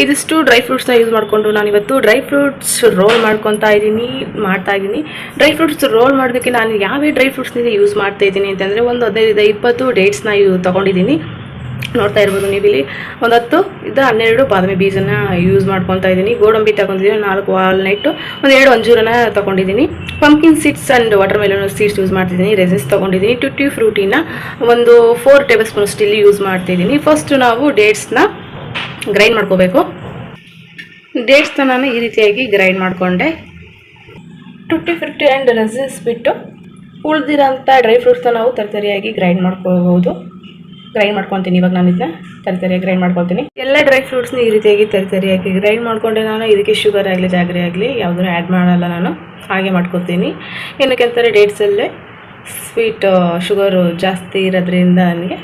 ಇದಿಷ್ಟು dry ಫ್ರೂಟ್ಸ್ನ use ಮಾಡಿಕೊಂಡು ನಾನಿವತ್ತು ಡ್ರೈ ಫ್ರೂಟ್ಸ್ ರೋಲ್ ಮಾಡ್ತಾ ಇದ್ದೀನಿ. ಡ್ರೈ ಫ್ರೂಟ್ಸ್ ರೋಲ್ ಮಾಡೋದಕ್ಕೆ ನಾನು ಯಾವ್ಯಾವ ಡ್ರೈ ಫ್ರೂಟ್ಸ್ನಿಂದ ಯೂಸ್ ಮಾಡ್ತಾ ಇದ್ದೀನಿ ಅಂತಂದರೆ ಒಂದು 15-20 ಡೇಟ್ಸ್ನ ತೊಗೊಂಡಿದ್ದೀನಿ. ನೋಡ್ತಾ ಇರ್ಬೋದು ನೀವು ಇಲ್ಲಿ. ಒಂದು 10-12 ಬಾದಾಮಿ ಬೀಜನ ಯೂಸ್ ಮಾಡ್ಕೊತಾ ಇದ್ದೀನಿ. ಗೋಡಂಬಿ ತಗೊಂಡಿದ್ದೀನಿ, 4 ವಾಲ್ನಟ್, ಒಂದು 2 ಅಂಜೂರನ ತೊಗೊಂಡಿದ್ದೀನಿ. Pumpkin seeds and water melon seeds use ಮಾಡ್ತಿದ್ದೀನಿ. ರೆಸಿನ್ಸ್ ತೊಗೊಂಡಿದ್ದೀನಿ. ಟುಟ್ಟಿ ಫ್ರೂಟಿನ ಒಂದು 4 ಟೇಬಲ್ ಸ್ಪೂನ್ ಸ್ಟಿಲ್ ಯೂಸ್ ಮಾಡ್ತಿದ್ದೀನಿ. ಫಸ್ಟ್ ನಾವು ಡೇಟ್ಸ್ನ ಗ್ರೈಂಡ್ ಮಾಡ್ಕೋಬೇಕು. ಡೇಟ್ಸ್ನ ನಾನು ಈ ರೀತಿಯಾಗಿ ಗ್ರೈಂಡ್ ಮಾಡಿಕೊಂಡೆ. ಟುಟ್ಟಿ ಫ್ರೂಟಿ ಆ್ಯಂಡ್ ರೆಸಿನ್ಸ್ ಬಿಟ್ಟು ಉಳಿದಿರೋಂಥ ಡ್ರೈ ಫ್ರೂಟ್ಸ್ನ ನಾವು ತರಿಯಾಗಿ ಗ್ರೈಂಡ್ ಮಾಡ್ಕೋಬಹುದು. ಗ್ರೈಂಡ್ ಮಾಡ್ಕೊತೀನಿ. ಇವಾಗ ನಾನು ಇದನ್ನ ತರಿಯಾಗಿ ಗ್ರೈಂಡ್ ಮಾಡ್ಕೊತೀನಿ. ಎಲ್ಲ ಡ್ರೈ ಫ್ರೂಟ್ಸ್ನ ಈ ರೀತಿಯಾಗಿ ತರಿಯಾಗಿ ಗ್ರೈಂಡ್ ಮಾಡ್ಕೊಂಡೆ. ನಾನು ಇದಕ್ಕೆ ಶುಗರ್ ಆಗಲಿ ಜಾಗರಿ ಆಗಲಿ ಯಾವುದನ್ನು ಆ್ಯಡ್ ಮಾಡಲ್ಲ, ನಾನು ಹಾಗೆ ಮಾಡ್ಕೊತೀನಿ. ಏನಕ್ಕೆ ಅಂತಾರೆ ಡೇಟ್ಸಲ್ಲೇ ಸ್ವೀಟ್ ಶುಗರು ಜಾಸ್ತಿ ಇರೋದ್ರಿಂದ ನನಗೆ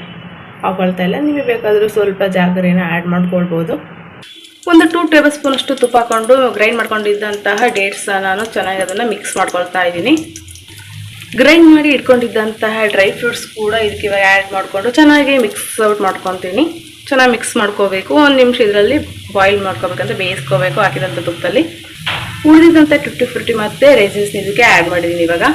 ಹಾಕೊಳ್ತಾ ಇಲ್ಲ. ನಿಮಗೆ ಬೇಕಾದರೂ ಸ್ವಲ್ಪ ಜಾಗರಿನ ಆ್ಯಡ್ ಮಾಡ್ಕೊಳ್ಬೋದು. ಒಂದು 2 ಟೇಬಲ್ ಸ್ಪೂನ್ ಅಷ್ಟು ತುಪ್ಪ ಹಾಕ್ಕೊಂಡು ಗ್ರೈಂಡ್ ಮಾಡ್ಕೊಂಡಿದ್ದಂತಹ ಡೇಟ್ಸ್ ನಾನು ಚೆನ್ನಾಗಿ ಅದನ್ನು ಮಿಕ್ಸ್ ಮಾಡ್ಕೊಳ್ತಾ ಇದ್ದೀನಿ. ಗ್ರೈಂಡ್ ಮಾಡಿ ಇಟ್ಕೊಂಡಿದ್ದಂತಹ ಡ್ರೈ ಫ್ರೂಟ್ಸ್ ಕೂಡ ಇದಕ್ಕೆ ಇವಾಗ ಆ್ಯಡ್ ಮಾಡಿಕೊಂಡು ಚೆನ್ನಾಗಿ ಮಿಕ್ಸ್ ಔಟ್ ಮಾಡ್ಕೊತೀನಿ. ಚೆನ್ನಾಗಿ ಮಿಕ್ಸ್ ಮಾಡ್ಕೋಬೇಕು. 1 ನಿಮಿಷ ಇದರಲ್ಲಿ ಬಾಯ್ಲ್ ಮಾಡ್ಕೋಬೇಕಂತ ಬೇಯಿಸ್ಕೋಬೇಕು ಹಾಕಿದಂಥ ತುಪ್ಪದಲ್ಲಿ. ಉಳಿದಿದ್ದಂಥ ಟುಟ್ಟಿ ಫ್ರೂಟಿ ಮತ್ತು ರೇಸಿನ್ಸ್ ಇದಕ್ಕೆ ಆ್ಯಡ್ ಮಾಡಿದ್ದೀನಿ. ಇವಾಗ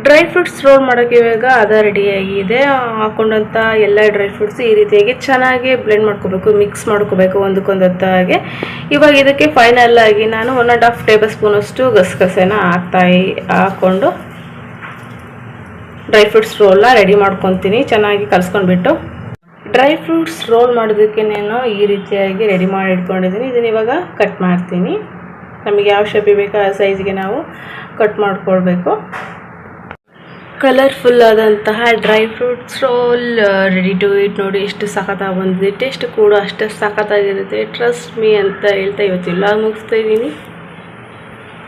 ಡ್ರೈ ಫ್ರೂಟ್ಸ್ ರೋಲ್ ಮಾಡೋಕ್ಕೆ ಇವಾಗ ಅದು ರೆಡಿಯಾಗಿದೆ. ಹಾಕೊಂಡಂಥ ಎಲ್ಲ ಡ್ರೈ ಫ್ರೂಟ್ಸ್ ಈ ರೀತಿಯಾಗಿ ಚೆನ್ನಾಗಿ ಬ್ಲೆಂಡ್ ಮಾಡ್ಕೋಬೇಕು, ಮಿಕ್ಸ್ ಮಾಡ್ಕೋಬೇಕು ಒಂದಕ್ಕೊಂದತ್ತಾಗೆ. ಇವಾಗ ಇದಕ್ಕೆ ಫೈನಲ್ ಆಗಿ ನಾನು 1.5 ಟೇಬಲ್ ಸ್ಪೂನ್ ಅಷ್ಟು ಗಸಗಸೆನ ಹಾಕ್ಕೊಂಡು ಡ್ರೈ ಫ್ರೂಟ್ಸ್ ರೋಲ್ನ ರೆಡಿ ಮಾಡ್ಕೊತೀನಿ. ಚೆನ್ನಾಗಿ ಕಲಿಸ್ಕೊಂಡ್ಬಿಟ್ಟು ಡ್ರೈ ಫ್ರೂಟ್ಸ್ ರೋಲ್ ಮಾಡೋದಕ್ಕೆ ನಾನು ಈ ರೀತಿಯಾಗಿ ರೆಡಿ ಮಾಡಿ ಇಟ್ಕೊಂಡಿದ್ದೀನಿ. ಇದನ್ನು ಇವಾಗ ಕಟ್ ಮಾಡ್ತೀನಿ. ನಮಗೆ ಯಾವ ಶೇಪಿಗೆ ಬೇಕೋ ಆ ಸೈಜ್ಗೆ ನಾವು ಕಟ್ ಮಾಡ್ಕೊಳ್ಬೇಕು. ಕಲರ್ಫುಲ್ ಆದಂತಹ dry fruits roll ready to eat. ನೋಡಿ ಎಷ್ಟು ಸಖತ್ತಾಗಿ ಬಂದಿದೆ. ಟೇಸ್ಟ್ ಕೂಡ ಅಷ್ಟೇ ಸಖತ್ತಾಗಿರುತ್ತೆ. ಟ್ರಸ್ಟ್ ಮೀ ಅಂತ ಹೇಳ್ತಾ ಇವತ್ತು ಎಲ್ಲ ಮುಗಿಸ್ತಾ ಇದ್ದೀನಿ.